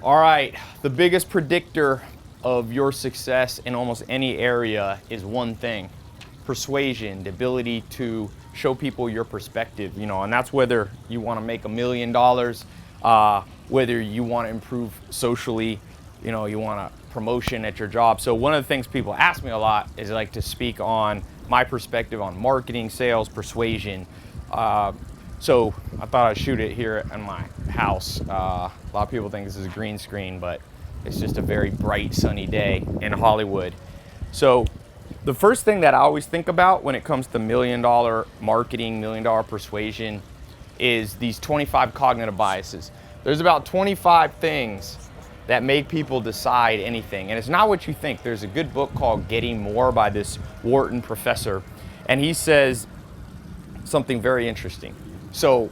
All right, the biggest predictor of your success in almost any area is one thing: persuasion, the ability to show people your perspective, and that's whether you want to make $1 million, whether you want to improve socially, you want a promotion at your job. So one of the things people ask me a lot is like to speak on my perspective on marketing, sales, persuasion. So I thought I'd shoot it here in my house. A lot of people think this is a green screen, but it's just a very bright, sunny day in Hollywood. So the first thing that I always think about when it comes to $1 million marketing, $1 million persuasion, is these 25 cognitive biases. There's about 25 things that make people decide anything. And it's not what you think. There's a good book called Getting More by this Wharton professor. And he says something very interesting. So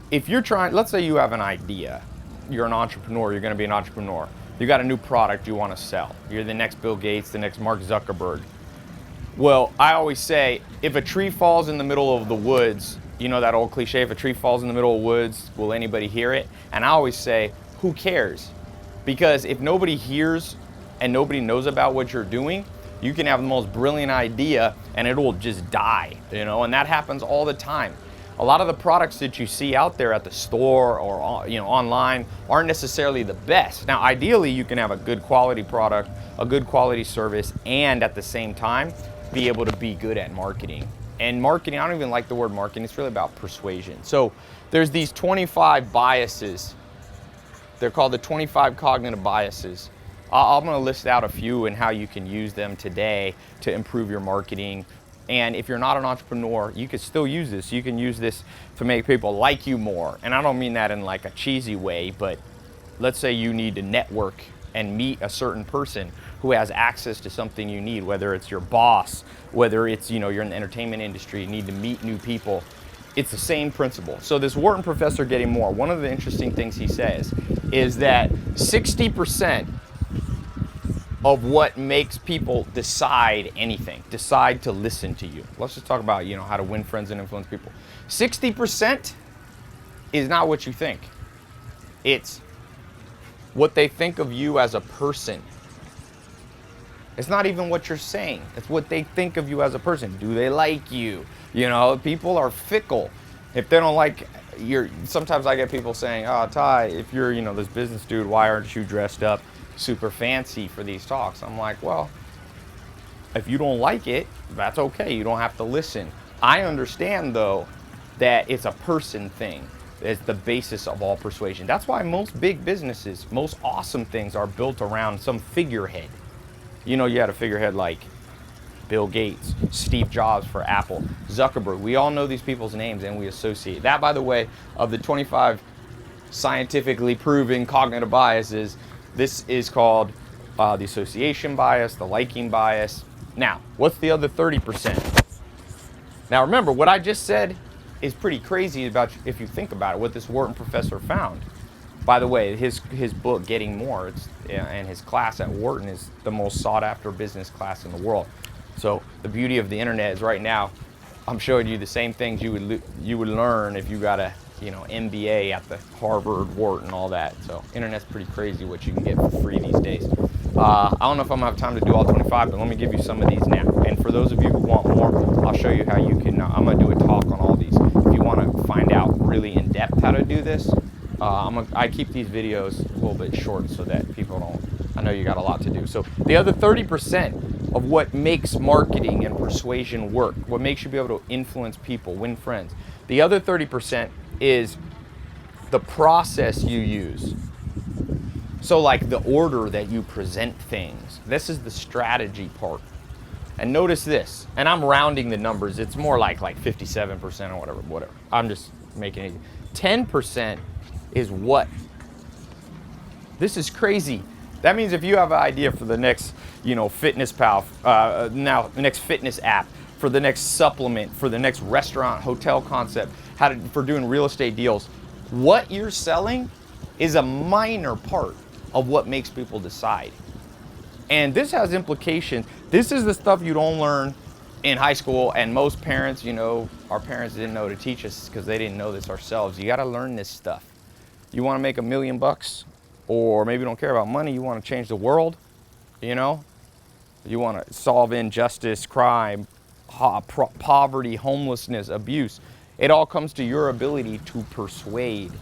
if you're trying, let's say you have an idea, you're an entrepreneur, you're going to be an entrepreneur. You got a new product you want to sell. You're the next Bill Gates, the next Mark Zuckerberg. Well, I always say, if a tree falls in the middle of the woods, you know that old cliche, if a tree falls in the middle of the woods, will anybody hear it? And I always say, who cares? Because if nobody hears and nobody knows about what you're doing, you can have the most brilliant idea and it will just die, and that happens all the time. A lot of the products that you see out there at the store or online aren't necessarily the best. Now, ideally, you can have a good quality product, a good quality service, and at the same time, be able to be good at marketing. And marketing, I don't even like the word marketing, it's really about persuasion. So there's these 25 biases. They're called the 25 cognitive biases. I'm gonna list out a few and how you can use them today to improve your marketing. And if you're not an entrepreneur, you can still use this. You can use this to make people like you more. And I don't mean that in like a cheesy way, but let's say you need to network and meet a certain person who has access to something you need, whether it's your boss, whether it's, you're in the entertainment industry, you need to meet new people. It's the same principle. So this Wharton professor, Getting More, one of the interesting things he says is that 60% of what makes people decide anything, decide to listen to you. Let's just talk about, how to win friends and influence people. 60% is not what you think. It's what they think of you as a person. It's not even what you're saying. It's what they think of you as a person. Do they like you? People are fickle. If they don't like sometimes I get people saying, "Oh, Ty, if you're, this business dude, why aren't you dressed up super fancy for these talks?" I'm like, well, if you don't like it, that's okay. You don't have to listen. I understand, though, that it's a person thing. It's the basis of all persuasion. That's why most big businesses, most awesome things are built around some figurehead. You had a figurehead like Bill Gates, Steve Jobs for Apple, Zuckerberg. We all know these people's names and we associate. That, by the way, of the 25 scientifically proven cognitive biases, this is called the association bias, the liking bias. Now, what's the other 30%? Now, remember, what I just said is pretty crazy about, if you think about it, what this Wharton professor found. By the way, his book, Getting More, and his class at Wharton is the most sought after business class in the world. So the beauty of the internet is right now, I'm showing you the same things you would learn if you got a MBA at the Harvard, Wharton, all that. So internet's pretty crazy what you can get for free these days. I don't know if I'm gonna have time to do all 25, but let me give you some of these now. And for those of you who want more, I'll show you how you can. I'm gonna do a talk on all these. If you want to find out really in depth how to do this, I keep these videos a little bit short so that people don't. I know you got a lot to do. So the other 30% of what makes marketing and persuasion work, what makes you be able to influence people, win friends, the other 30% is the process you use. So like the order that you present things. This is the strategy part. And notice this, and I'm rounding the numbers. It's more like 57% or whatever. I'm just making it easy. 10% is what? This is crazy. That means if you have an idea for the next, Fitness Pal, now the next fitness app, for the next supplement, for the next restaurant, hotel concept, for doing real estate deals, what you're selling is a minor part of what makes people decide. And this has implications. This is the stuff you don't learn in high school, and most parents, our parents didn't know to teach us because they didn't know this ourselves. You got to learn this stuff. You want to make $1 million? or maybe you don't care about money, you want to change the world, you know? You want to solve injustice, crime, poverty, homelessness, abuse. It all comes to your ability to persuade.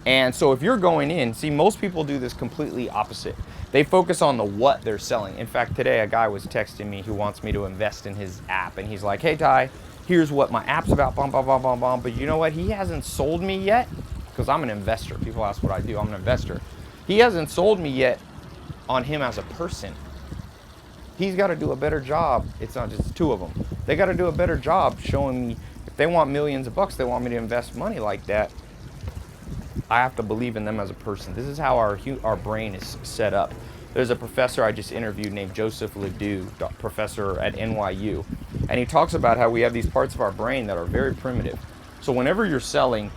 And so if you're going in, see, most people do this completely opposite. They focus on the what they're selling. In fact, today a guy was texting me who wants me to invest in his app, and he's like, hey Ty, here's what my app's about, bum, bum, bum, bum, bum. But you know what? He hasn't sold me yet, because I'm an investor. People ask what I do. I'm an investor. He hasn't sold me yet on him as a person. He's got to do a better job. It's not just two of them. They got to do a better job showing me, if they want millions of bucks, they want me to invest money like that, I have to believe in them as a person. This is how our brain is set up. There's a professor I just interviewed named Joseph Ledoux, professor at NYU, and he talks about how we have these parts of our brain that are very primitive. So whenever you're selling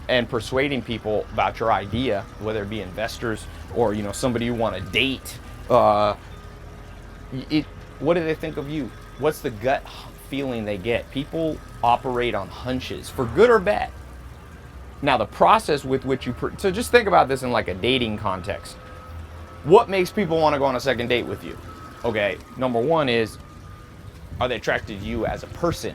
and persuading people about your idea, whether it be investors or somebody you want to date, what do they think of you? What's the gut feeling they get? People operate on hunches, for good or bad. Now, the process with which so just think about this in like a dating context. What makes people want to go on a second date with you? Okay, number one is, are they attracted to you as a person?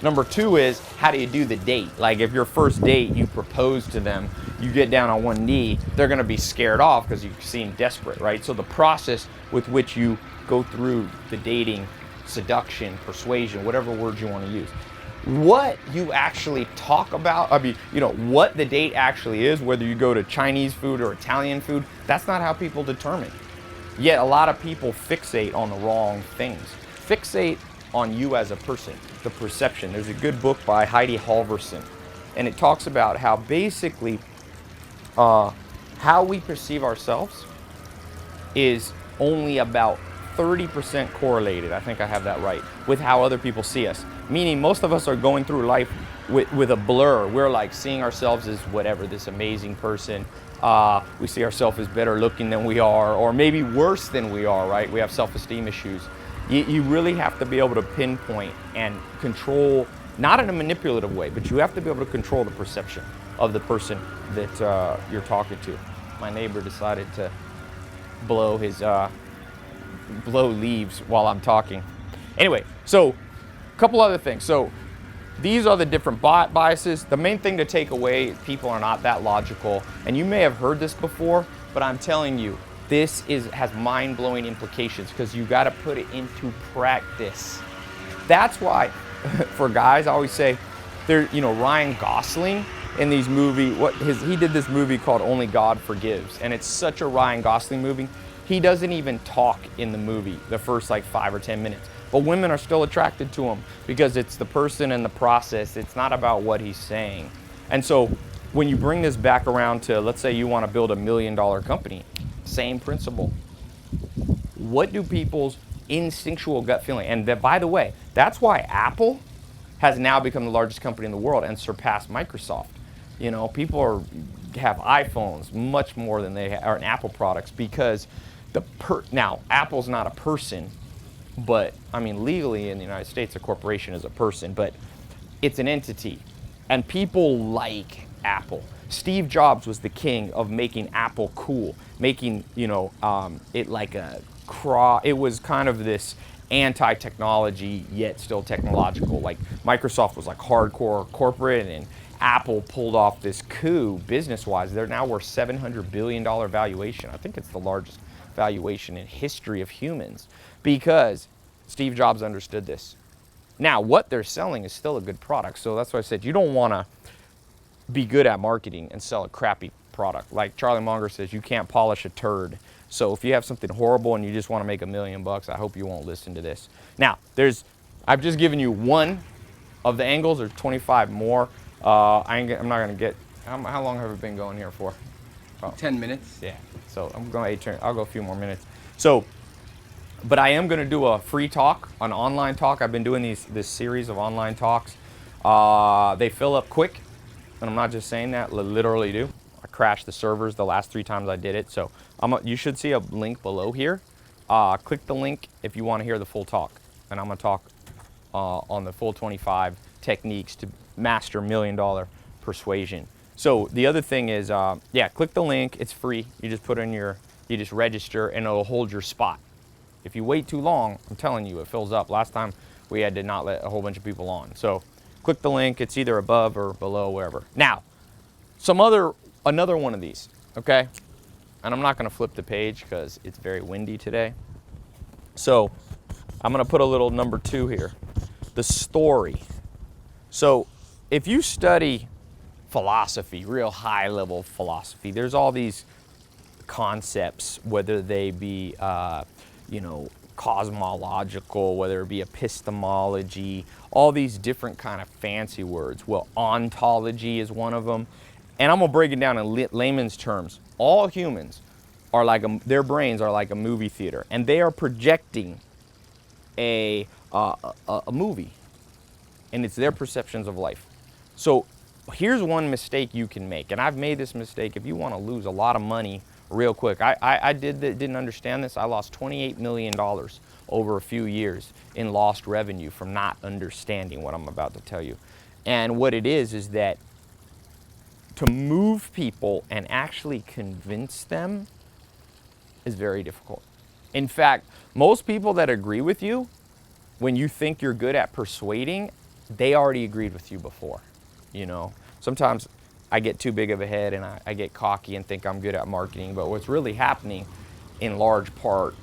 Number two is, how do you do the date? Like if your first date, you propose to them, you get down on one knee, they're gonna be scared off because you seem desperate, right? So the process with which you go through the dating, seduction, persuasion, whatever words you want to use. What you actually talk about, what the date actually is, whether you go to Chinese food or Italian food, that's not how people determine. Yet a lot of people fixate on the wrong things. Fixate on you as a person, the perception. There's a good book by Heidi Halvorson, and it talks about how basically how we perceive ourselves is only about 30% correlated, I think I have that right, with how other people see us. Meaning most of us are going through life with a blur. We're like seeing ourselves as whatever, this amazing person. We see ourselves as better looking than we are, or maybe worse than we are, right? We have self-esteem issues. You really have to be able to pinpoint and control, not in a manipulative way, but you have to be able to control the perception of the person that you're talking to. My neighbor decided to blow leaves while I'm talking. Anyway, so a couple other things. So these are the different biases. The main thing to take away, people are not that logical. And you may have heard this before, but I'm telling you, this has mind-blowing implications because you got to put it into practice. That's why, for guys, I always say, Ryan Gosling in these movies, he did this movie called Only God Forgives, and it's such a Ryan Gosling movie. He doesn't even talk in the movie the first like 5 or 10 minutes. But women are still attracted to him because it's the person and the process. It's not about what he's saying. And so when you bring this back around to, let's say you want to build $1 million company, same principle. What do people's instinctual gut feeling? And that, by the way, that's why Apple has now become the largest company in the world and surpassed Microsoft. People have iPhones much more than they are in Apple products because now Apple's not a person, but legally in the United States a corporation is a person, but it's an entity, and people like Apple. Steve Jobs was the king of making Apple cool, making it like it was kind of this anti-technology yet still technological. Like Microsoft was like hardcore corporate, and Apple pulled off this coup business-wise. They're now worth $700 billion valuation. I think it's the largest valuation in history of humans because Steve Jobs understood this. Now, what they're selling is still a good product. So that's why I said you don't want to be good at marketing and sell a crappy product. Like Charlie Munger says, you can't polish a turd. So if you have something horrible and you just want to make $1 million bucks, I hope you won't listen to this. Now, I've just given you one of the angles. There's 25 more. I'm not going to get, how long have we been going here for? About 10 minutes. Yeah, so I'll go a few more minutes. So, but I am going to do a free talk, an online talk. I've been doing this series of online talks. They fill up quick, and I'm not just saying that, literally do. I crashed the servers the last 3 times I did it. So you should see a link below here. Click the link if you want to hear the full talk. And I'm going to talk on the full 25 techniques to master $1 million persuasion. So the other thing is, yeah, click the link. It's free. You just put in you just register, and it'll hold your spot. If you wait too long, I'm telling you, it fills up. Last time we had to not let a whole bunch of people on. So click the link. It's either above or below, wherever. Now, another one of these, okay? And I'm not gonna flip the page because it's very windy today. So I'm gonna put a little number 2 here, the story. So if you study philosophy, real high level philosophy, there's all these concepts, whether they be, cosmological, whether it be epistemology, all these different kind of fancy words. Well, ontology is one of them. And I'm gonna break it down in layman's terms. All humans are like, their brains are like a movie theater, and they are projecting a movie, and it's their perceptions of life. So here's one mistake you can make, and I've made this mistake. If you want to lose a lot of money real quick, I didn't understand this. I lost $28 million over a few years in lost revenue from not understanding what I'm about to tell you. And what it is that to move people and actually convince them is very difficult. In fact, most people that agree with you, when you think you're good at persuading, they already agreed with you before. Sometimes I get too big of a head and I get cocky and think I'm good at marketing, but what's really happening in large part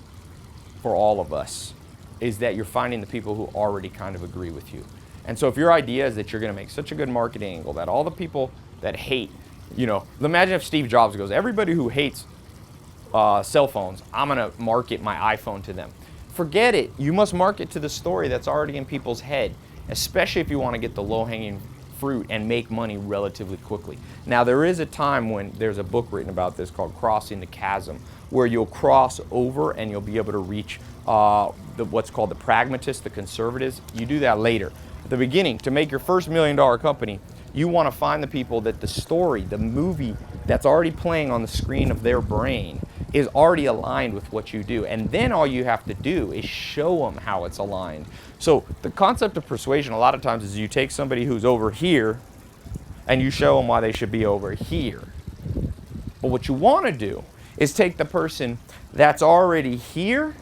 for all of us is that you're finding the people who already kind of agree with you. And so if your idea is that you're gonna make such a good marketing angle that all the people that hate, imagine if Steve Jobs goes, everybody who hates cell phones, I'm gonna market my iPhone to them. Forget it. You must market to the story that's already in people's head, especially if you want to get the low-hanging fruit and make money relatively quickly. Now, there is a time when there's a book written about this called Crossing the Chasm, where you'll cross over and you'll be able to reach what's called the pragmatists, the conservatives. You do that later. At the beginning, to make your first $1 million company, you want to find the people that the story, the movie that's already playing on the screen of their brain is already aligned with what you do. And then all you have to do is show them how it's aligned. So the concept of persuasion a lot of times is you take somebody who's over here and you show them why they should be over here. But what you want to do is take the person that's already here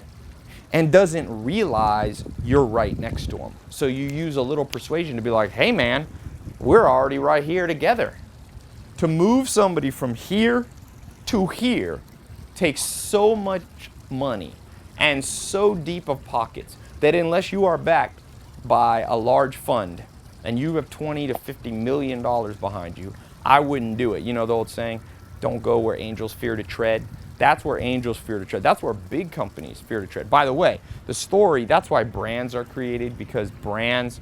and doesn't realize you're right next to them. So you use a little persuasion to be like, hey man, we're already right here together. To move somebody from here to here takes so much money and so deep of pockets that unless you are backed by a large fund and you have $20 to $50 million behind you, I wouldn't do it. You know the old saying, don't go where angels fear to tread. That's where angels fear to tread. That's where big companies fear to tread. By the way, the story, that's why brands are created, because brands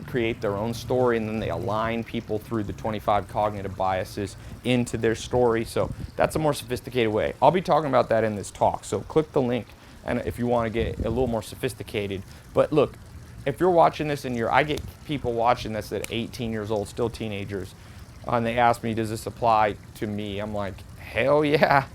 create their own story and then they align people through the 25 cognitive biases into their story. So that's a more sophisticated way. I'll be talking about that in this talk. So click the link and if you want to get a little more sophisticated. But look, if you're watching this and I get people watching this at 18 years old, still teenagers, and they ask me, does this apply to me? I'm like, hell yeah.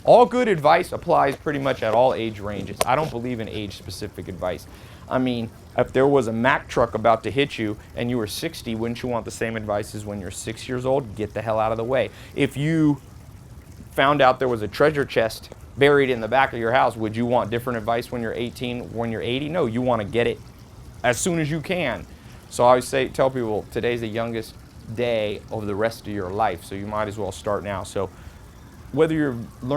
All good advice applies pretty much at all age ranges. I don't believe in age-specific advice. I mean, if there was a Mack truck about to hit you and you were 60, wouldn't you want the same advice as when you're 6 years old? Get the hell out of the way. If you found out there was a treasure chest buried in the back of your house, would you want different advice when you're 18, when you're 80? No, you want to get it as soon as you can. So I always tell people, today's the youngest day of the rest of your life, so you might as well start now. So whether you're learning